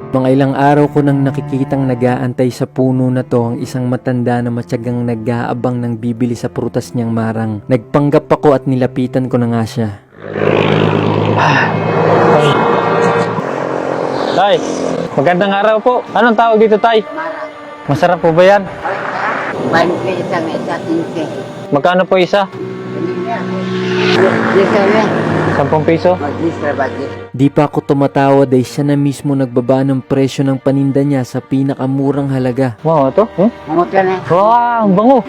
Mga ilang araw ko nang nakikitang nag-aantay sa puno na to ang isang matanda na matyagang nag-aabang ng bibili sa prutas niyang marang. Nagpanggap ako at nilapitan ko na nga siya. Tay, magandang araw po. Anong tawag dito, Tay? Masarap po ba yan? Magkano po isa? 10 piso? Di pa ako tumatawa dahil siya na mismo nagbaba ng presyo ng paninda niya sa pinakamurang halaga. Wow, ito? Wow, ang bango.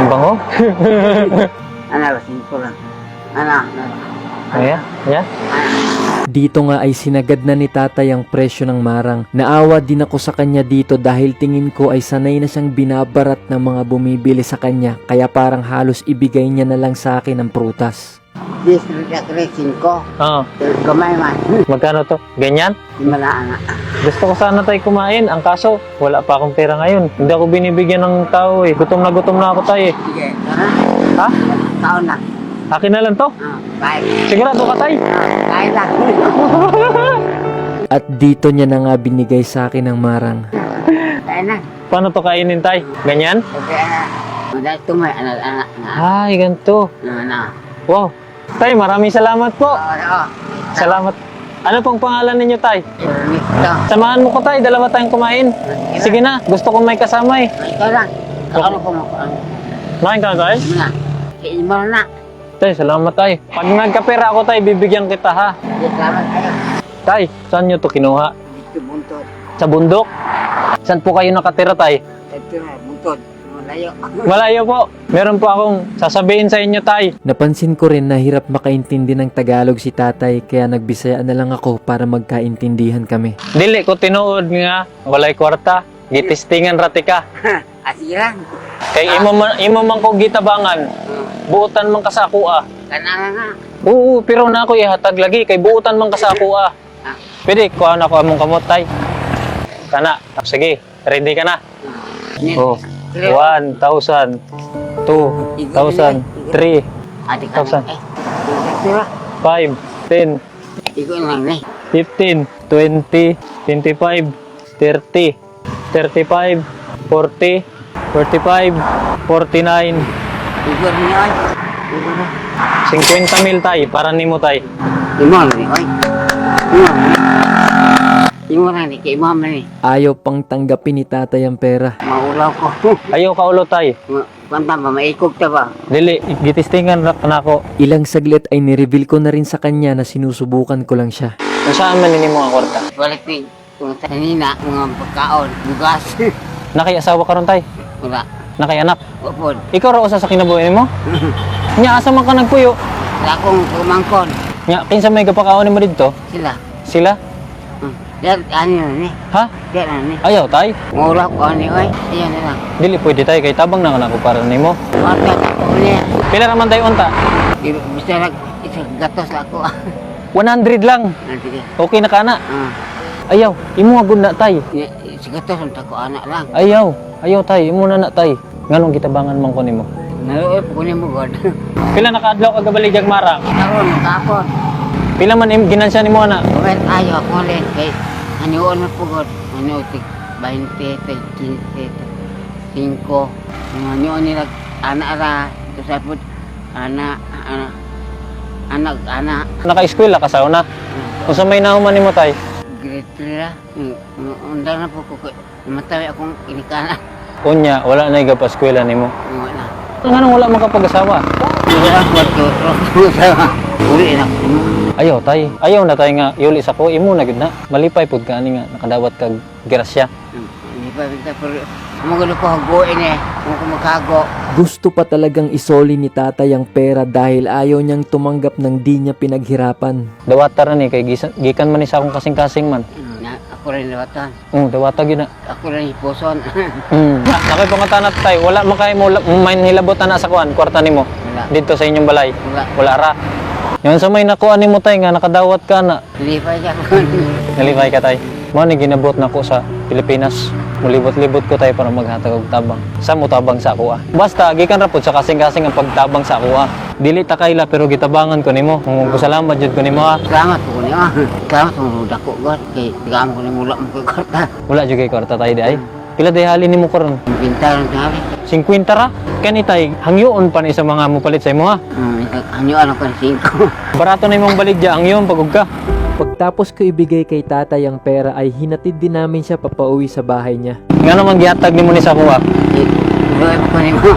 Ang bango? Ayan, ayan. Dito nga ay sinagad na ni tatay ang presyo ng marang. Naawa din ako sa kanya dito dahil tingin ko ay sanay na siyang binabarat ng mga bumibili sa kanya, kaya parang halos ibigay niya na lang sa akin ang prutas. Oo. Magkano to? Ganyan? Gusto ko sana tayo kumain. Ang kaso, wala pa akong pera ngayon. Hindi ako binibigyan ng tao eh. Gutom na ako tayo eh. Ha? Akin na lang to? Sigurado ka tayo? At dito niya na nga binigay sa akin ang marang. Paano to kainin tayo? Ganyan? Ay, ganito. Wow. Tay, maraming salamat po. Salamat. Ano pong pangalan ninyo, Tay? Samahan mo ko, Tay. Dalawa tayong kumain. Sige na. Gusto ko may kasama eh. Main ka, Tay? Tay, salamat, Tay. Pag nagkapera ako, Tay, bibigyan kita, ha? Tay, saan nyo to kinuha? Sa bundok? Saan po kayo nakatira, Tay? Malayo po. Meron po akong sasabihin sa inyo, Tay. Napansin ko rin na hirap makaintindi ng Tagalog si tatay, kaya nagbisaya na lang ako para magkaintindihan kami. Dili ko tinuod nga, walay kwarta. Gitistingan rati ka. Asiran. Kay imo man ko gitabangan. Buutan man ka sa ako ah. Kana nga. Oo, pero na ako ihatag lagi kay buutan man ka sa ako ah. Pwede kuha na ko among kamot, Tay. Kana, sige, ready ka na. Oh. 1,000, 2,000, 3,000, 5, 10, Iko lang ni. 15, 20, 25, 30, 35, 40, 45, 49, Iko ni ay. 50 mil, Tay, para nimo, Tay. Imo ni ay. Imo lang ni kay mo man ni. Ayaw pang tanggapin ni tatay ang pera. Maulaw ko. Ayaw ka ulo, Tay. Panta ba maikog ta ba? Dili, gitistingan na ako. Ilang saglit ay nireveal ko na rin sa kanya na sinusubukan ko lang siya. Kung saan man nimo ang kwarta? Balik ni kung kanina mga pagkaon, bugas. Nakay-asawa ka ron, Tay. Wala. Nakay-anak. Upod. Ikaw ra usa sa kinabuhi mo? Nya asa man ka nagpuyo? Wala akong kumangkon. Nya kinsa may gapakaon mo didto? Sila. Sila? Yan ani ni. Ha? Yan ni. Ayaw, Tay. Maulaw ko ani ay. Ayan na lang. Dili pwede, Tay, kay tabang na ako para nimo. Wala ko ni. Pila ra man tayo unta? Bisa lang isang gatos ako. 100 lang. Sige. Okay na kana. Ah. Ayaw, imo agud na, Tay. Si gatos unta ko anak lang. Ayaw, Tay, imo na, Tay. Nganong gitabangan man ko nimo? Naluoy po ni mo god. Pila nakaadlaw ka gabalig marang? Karon kapon. Pila man ginansya nimo ana? Okay, ayo ako ulit kay anion mo po god. Ano tig 20, 15, 5. Ano nila anak ra to sa pud anak. Naka-eskwela ka sa una. Kung sa may nahuman nimo, Tay? Grade 3 ra. Undang na po ko matawi akong inikana. Unya, wala na igapaskwela nimo. Wala. Nganong wala man ka pag-asawa? Wala ko to. Uli na ko. Ayaw, Tay. Ayaw na, Tay, nga yuli sa ko. Imo na gid na. Malipay pud ka ani nga nakadawat kag grasya. Hindi pa kita pero magulo ko haguin eh. Kung kumakago. Gusto pa talagang isoli ni tatay ang pera dahil ayaw niyang tumanggap ng di niya pinaghirapan. Dawata ra ni kay gikan man ni sa akong kasing-kasing man. Ako rin lawatan. Dawata gyud na. Ako rin hiposon. Nakay pangatanat, Tay. Wala man kay mo main hilabot na sa kuan kwarta nimo. Wala. Dito sa inyong balay. Wala. Wala ra. Yan sa may nakuha nimo, Tay, nga nakadawat ka na. Lipay ka ko. Nalipay ka, Tay. Mo ni ginabot na ko sa Pilipinas. Mulibot-libot ko tayo para maghatag og tabang. Sa mo tabang sa ako ah. Basta gikan ra pud sa kasing-kasing ang pagtabang sa ako ah. Dili ta kayla pero gitabangan ko nimo. Salamat jud ko nimo ah. Salamat po niyo. Salamat po dako God. Kay tigam ko ni mula mo kay karta. Wala jud kay kwarta tayo di ay. Pila day halin nimo karon? Pintar ang sabi. 50 ra. Kani tay hangyoon pa ni sa mga mupalit sa imo ha. Ano ano kan 5. Barato na imong baligya hangyoon pagug ka. Pagtapos ko ibigay kay tatay ang pera ay hinatid din namin siya papauwi sa bahay niya. Ngano man gihatag nimo ni sa kuha? Iba ko ni mo.